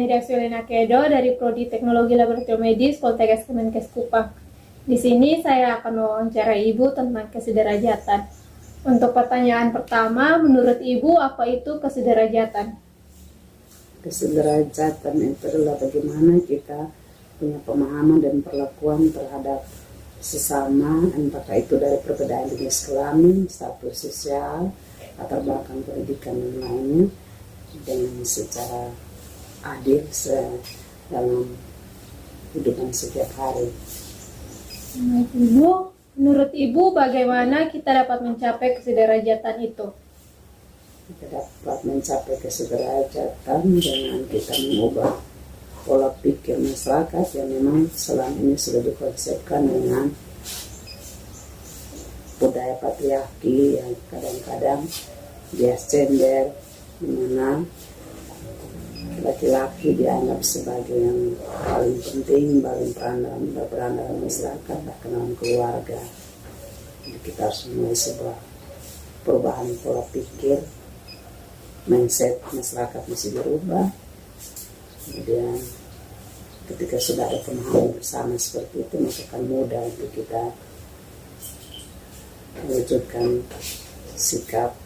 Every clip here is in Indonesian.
Media Sulena Kedo dari Prodi Teknologi Laboratorium Medis Poltekkes Kemenkes Kupang. Di sini saya akan mewawancarai Ibu tentang kesederajatan. Untuk pertanyaan pertama, menurut Ibu apa itu kesederajatan? Kesederajatan itu adalah bagaimana kita punya pemahaman dan perlakuan terhadap sesama, entah itu dari perbedaan jenis kelamin, status sosial, latar belakang pendidikan dan lainnya, dengan secara adil dalam kehidupan setiap hari. Ibu, menurut Ibu bagaimana kita dapat mencapai kesederajatan itu? Kita dapat mencapai kesederajatan dengan kita mengubah pola pikir masyarakat yang memang selama ini sudah dikonsepkan dengan budaya patriarki yang kadang-kadang bias gender, di mana laki-laki dianggap sebagai yang paling penting, paling berperan dalam masyarakat, bahkan dalam keluarga. Jadi kita harus mulai sebuah perubahan pola pikir, mindset masyarakat mesti dirubah. Kemudian ketika sudah ada pemahaman bersama seperti itu, maka akan mudah untuk kita mewujudkan sikap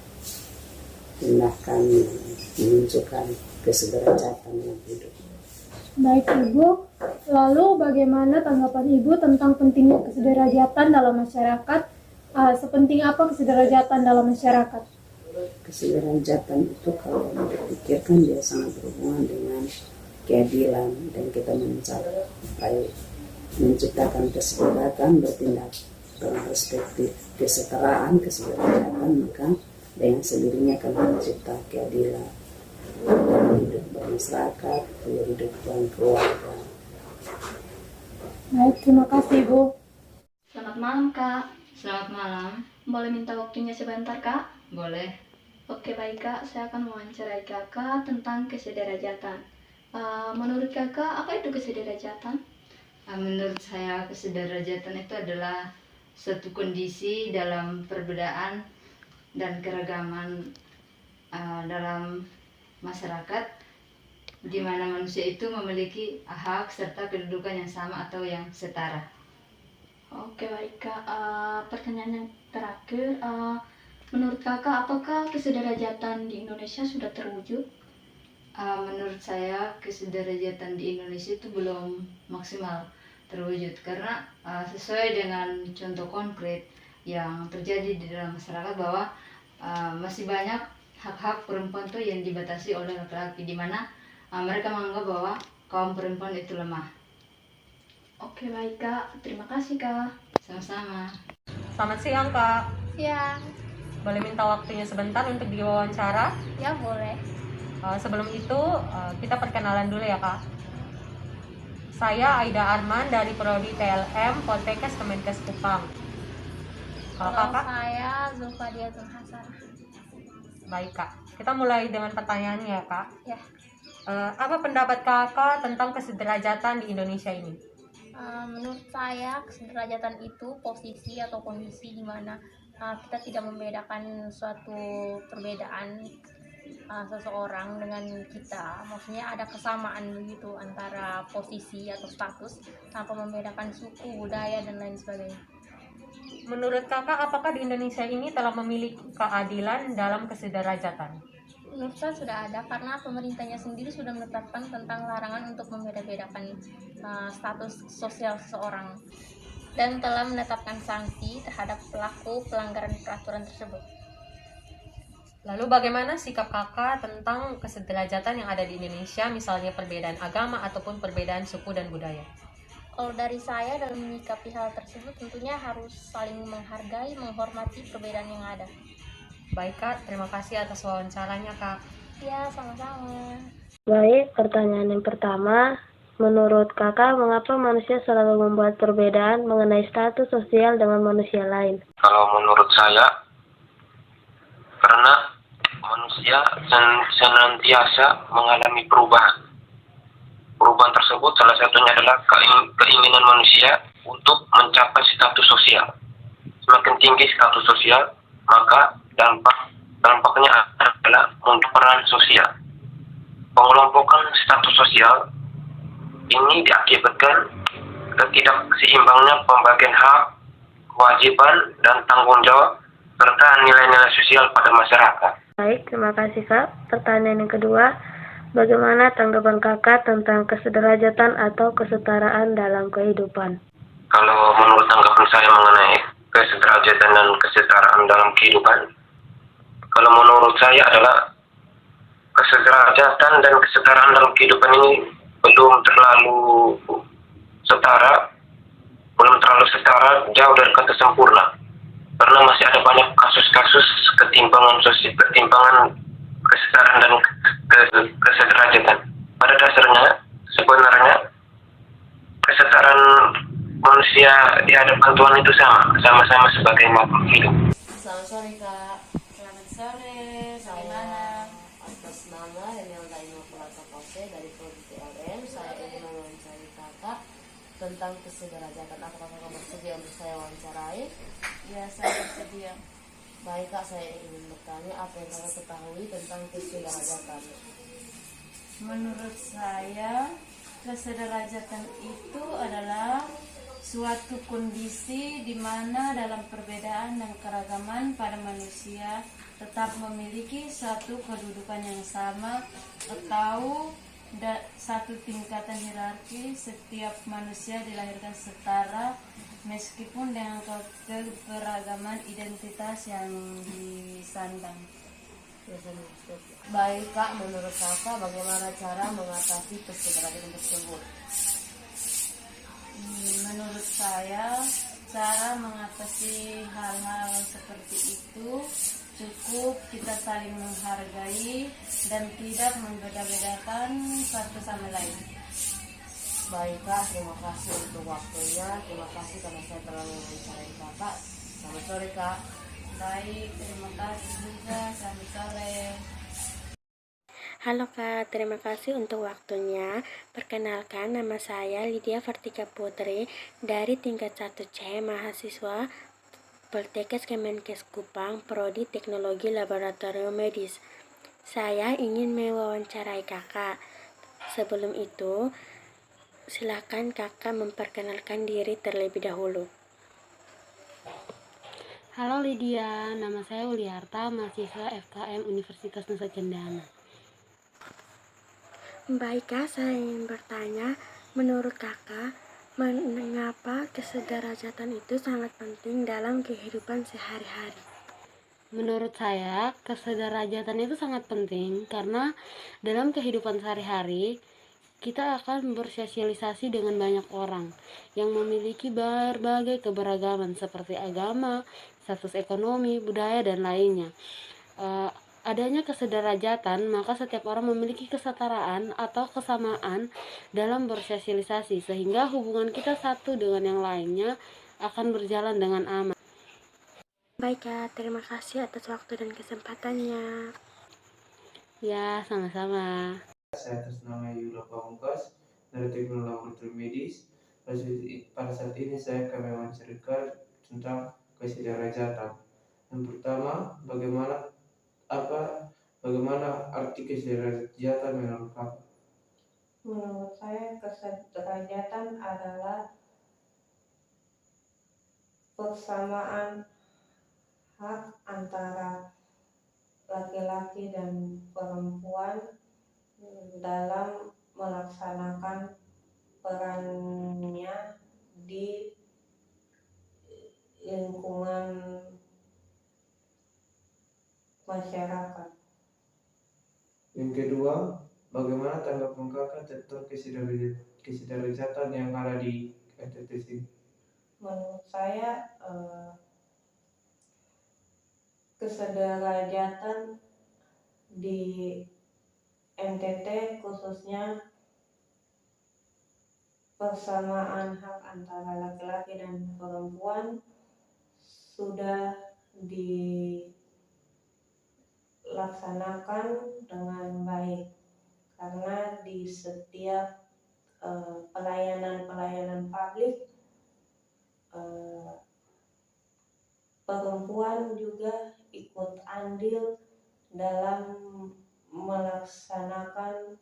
tindakan yang menunjukkan kesederajatan yang hidup. Baik Ibu, lalu bagaimana tanggapan Ibu tentang pentingnya kesederajatan dalam masyarakat? Sepenting apa kesederajatan dalam masyarakat? Kesederajatan itu kalau dipikirkan dia sangat berhubungan dengan keadilan, dan kita mencapai menciptakan kesederajatan, bertindak dalam perspektif kesetaraan, kesederajatan, maka dengan sendirinya akan mencipta keadilan dalam hidup bermasyarakat, hidup dalam keluarga. Baik, terima kasih Ibu. Selamat malam Kak. Selamat malam. Boleh minta waktunya sebentar Kak? Boleh. Oke baik Kak, saya akan mewawancarai Kakak tentang kesederajatan. Menurut Kakak, apa itu kesederajatan? Menurut saya kesederajatan itu adalah suatu kondisi dalam perbedaan dan keragaman dalam masyarakat, di mana manusia itu memiliki hak serta kedudukan yang sama atau yang setara. Oke baik Kak, pertanyaan yang terakhir, menurut Kakak apakah kesederajatan di Indonesia sudah terwujud? Menurut saya kesederajatan di Indonesia itu belum maksimal terwujud, karena sesuai dengan contoh konkret yang terjadi di dalam masyarakat bahwa masih banyak hak-hak perempuan tuh yang dibatasi oleh laki-laki, di mana mereka menganggap bahwa kaum perempuan itu lemah. Oke baik Kak, terima kasih Kak. Sama-sama. Selamat siang Kak. Ya, Boleh minta waktunya sebentar untuk diwawancara? ya boleh. Sebelum itu kita perkenalan dulu ya Kak. Saya Aida Arman dari Prodi TLM Poltekkes Kemenkes Kupang. Kalau Kalau Kakak? saya Zulfadiatul Hasan. Baik Kak, kita mulai dengan pertanyaannya ya Kak. Ya, Apa pendapat Kakak tentang kesederajatan di Indonesia ini? menurut saya kesederajatan itu posisi atau kondisi di mana kita tidak membedakan suatu perbedaan seseorang dengan kita. Maksudnya ada kesamaan begitu antara posisi atau status tanpa membedakan suku, budaya dan lain sebagainya. Menurut Kakak, apakah di Indonesia ini telah memiliki keadilan dalam kesederajatan? Menurut saya sudah ada, karena pemerintahnya sendiri sudah menetapkan tentang larangan untuk membeda-bedakan status sosial seseorang dan telah menetapkan sanksi terhadap pelaku pelanggaran peraturan tersebut. Lalu bagaimana sikap Kakak tentang kesederajatan yang ada di Indonesia, misalnya perbedaan agama ataupun perbedaan suku dan budaya? Kalau dari saya dalam menyikapi hal tersebut tentunya harus saling menghargai, menghormati perbedaan yang ada. Baik Kak, terima kasih atas wawancaranya Kak. Ya, sama-sama. Baik, pertanyaan yang pertama. Menurut Kakak, mengapa manusia selalu membuat perbedaan mengenai status sosial dengan manusia lain? Kalau menurut saya, karena manusia senantiasa mengalami perubahan. Perubahan tersebut salah satunya adalah keinginan manusia untuk mencapai status sosial. Semakin tinggi status sosial, maka dampaknya adalah untuk peran sosial. pengelompokan status sosial ini diakibatkan ketidakseimbangannya pembagian hak, kewajiban, dan tanggung jawab serta nilai-nilai sosial pada masyarakat. Baik, terima kasih Kak. Pertanyaan yang kedua, bagaimana tanggapan Kakak tentang kesederajatan atau kesetaraan dalam kehidupan? Kalau menurut tanggapan saya mengenai kesederajatan dan kesetaraan dalam kehidupan, kalau menurut saya adalah kesederajatan dan kesetaraan dalam kehidupan ini belum terlalu setara, jauh dari kata sempurna. Karena masih ada banyak kasus-kasus ketimpangan kesetaraan dan kesederajatan. Pada dasarnya, sebenarnya kesetaraan manusia di hadapan Tuhan itu sama-sama sebagai makhluk hidup. Selamat sore Kak. Selamat sore, Saya atas nama Renilda Immaculata Pose dari Prodi TLM. Saya ingin mewawancarai Kakak tentang kesederajatan. Apakah Kakak bersedia untuk saya wawancarai? Ya, saya bersedia. Baik Kak, saya ingin bertanya apa yang Kakak ketahui tentang kesederajatan. Menurut saya, kesederajatan itu adalah suatu kondisi di mana dalam perbedaan dan keragaman pada manusia tetap memiliki satu kedudukan yang sama atau satu tingkatan hierarki. Setiap manusia dilahirkan setara meskipun dengan keberagaman identitas yang disandang. Baik Kak, menurut Kakak bagaimana cara mengatasi kesederajatan tersebut? Menurut saya, cara mengatasi hal-hal seperti itu cukup kita saling menghargai dan tidak membeda-bedakan satu sama lain. Baik Kak, terima kasih untuk waktunya. Terima kasih karena saya telah mewawancarai Kakak. Selamat sore Kak. Baik, terima kasih juga. Selamat sore. Halo Kak, terima kasih untuk waktunya. Perkenalkan, nama saya Lydia Vertika Putri dari tingkat 1C, mahasiswa Poltekkes Kemenkes Kupang, Prodi Teknologi Laboratorium Medis. Saya ingin mewawancarai Kakak. Sebelum itu, silakan Kakak memperkenalkan diri terlebih dahulu. Halo Lydia, nama saya Uliarta, mahasiswa FKM Universitas Nusa Cendana. Baik Kak, saya ingin bertanya, menurut Kakak, mengapa kesederajatan itu sangat penting dalam kehidupan sehari-hari? Menurut saya, kesederajatan itu sangat penting karena dalam kehidupan sehari-hari, kita akan bersosialisasi dengan banyak orang yang memiliki berbagai keberagaman seperti agama, status ekonomi, budaya, dan lainnya. Adanya kesederajatan, maka setiap orang memiliki kesetaraan atau kesamaan dalam bersosialisasi, sehingga hubungan kita satu dengan yang lainnya akan berjalan dengan aman. Baik Kak, terima kasih atas waktu dan kesempatannya. Ya, sama-sama. Saya atas nama Yuda Pamungkas dari Teknologi Laboratorium Medis. Pada saat ini saya akan mewawancarai tentang kesederajatan. Yang pertama, bagaimana arti kesederajatan menurut Kakak? Menurut saya kesederajatan adalah persamaan hak antara laki-laki dan perempuan dalam melaksanakan perannya di lingkungan masyarakat. Yang kedua, bagaimana tanggapan Kakak tentang kesederajatan yang ada di NTT ini? Menurut saya kesederajatan di NTT khususnya persamaan hak antara laki-laki dan perempuan sudah dilaksanakan dengan baik, karena di setiap pelayanan publik perempuan juga ikut andil dalam melaksanakan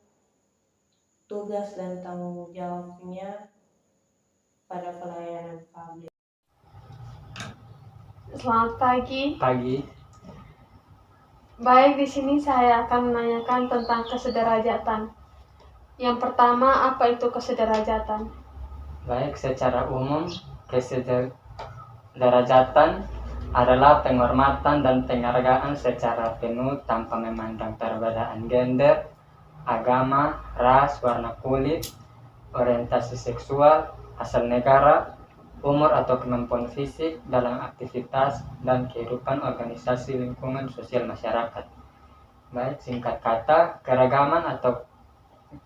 tugas dan tanggung jawabnya pada pelayanan publik. Selamat pagi. Pagi. Baik, di sini saya akan menanyakan tentang kesederajatan. Yang pertama, apa itu kesederajatan? Baik, secara umum, kesederajatan adalah penghormatan dan penghargaan secara penuh tanpa memandang perbedaan gender, agama, ras, warna kulit, orientasi seksual, asal negara, umur atau kemampuan fisik dalam aktivitas dan kehidupan organisasi lingkungan sosial masyarakat. Baik, singkat kata, keragaman atau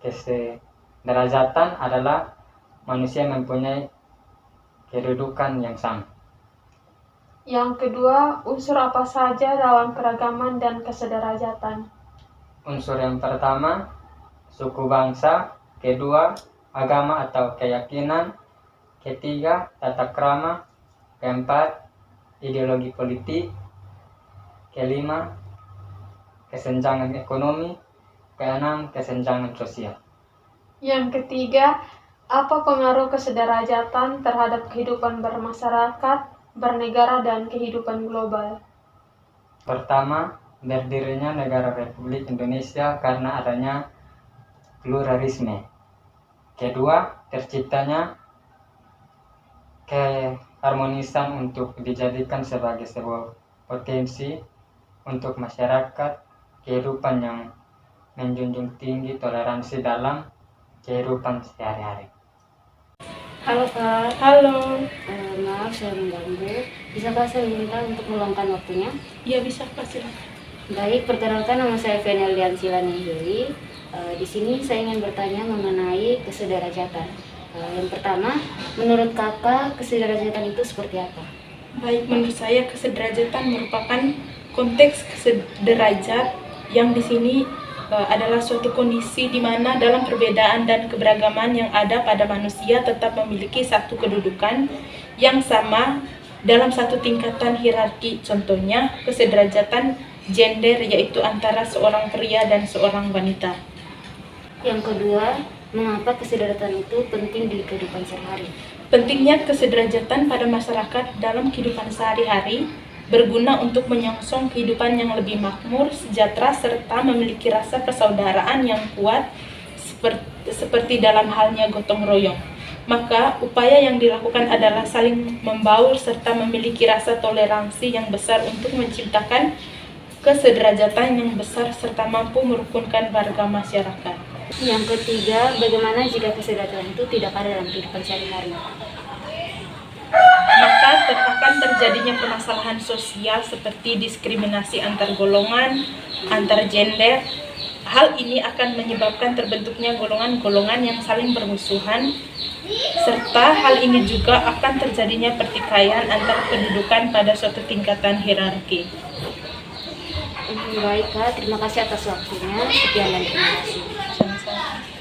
kesederajatan adalah manusia mempunyai kedudukan yang sama. Yang kedua, unsur apa saja dalam keragaman dan kesederajatan? Unsur yang pertama, suku bangsa. Kedua, agama atau keyakinan. Ketiga, tata krama. Keempat, ideologi politik. Kelima, kesenjangan ekonomi. Keenam, kesenjangan sosial. Yang ketiga, apa pengaruh kesederajatan terhadap kehidupan bermasyarakat, bernegara, dan kehidupan global? Pertama, berdirinya negara Republik Indonesia karena adanya pluralisme. Kedua, terciptanya keharmonisan untuk dijadikan sebagai sebuah potensi untuk masyarakat, kehidupan yang menjunjung tinggi toleransi dalam kehidupan sehari-hari. Halo Kak. Halo. Maaf saya mengganggu. Bisakah saya minta untuk meluangkan waktunya? Iya, bisa, Pak, silakan. Baik, perkenalkan nama saya Venelian Silanieli. Di sini saya ingin bertanya mengenai kesederajatan. Yang pertama, menurut Kakak kesederajatan itu seperti apa? Baik, menurut saya kesederajatan merupakan konteks kesederajat yang di sini adalah suatu kondisi di mana dalam perbedaan dan keberagaman yang ada pada manusia tetap memiliki satu kedudukan yang sama dalam satu tingkatan hierarki. Contohnya, kesederajatan gender, yaitu antara seorang pria dan seorang wanita. Yang kedua, mengapa kesederajatan itu penting di kehidupan sehari-hari? Pentingnya kesederajatan pada masyarakat dalam kehidupan sehari-hari berguna untuk menyongsong kehidupan yang lebih makmur, sejahtera, serta memiliki rasa persaudaraan yang kuat seperti dalam halnya gotong royong. Maka upaya yang dilakukan adalah saling membaur serta memiliki rasa toleransi yang besar untuk menciptakan kesederajatan yang besar serta mampu merukunkan warga masyarakat. Yang ketiga, bagaimana jika kesederajatan itu tidak ada dalam kehidupan sehari-hari? Maka akan terjadinya permasalahan sosial seperti diskriminasi antar golongan, antar gender. Hal ini akan menyebabkan terbentuknya golongan-golongan yang saling bermusuhan, serta hal ini juga akan terjadinya pertikaian antar kedudukan pada suatu tingkatan hierarki. Baik Kak, terima kasih atas waktunya. Sekian dan terima kasih. Sama-sama.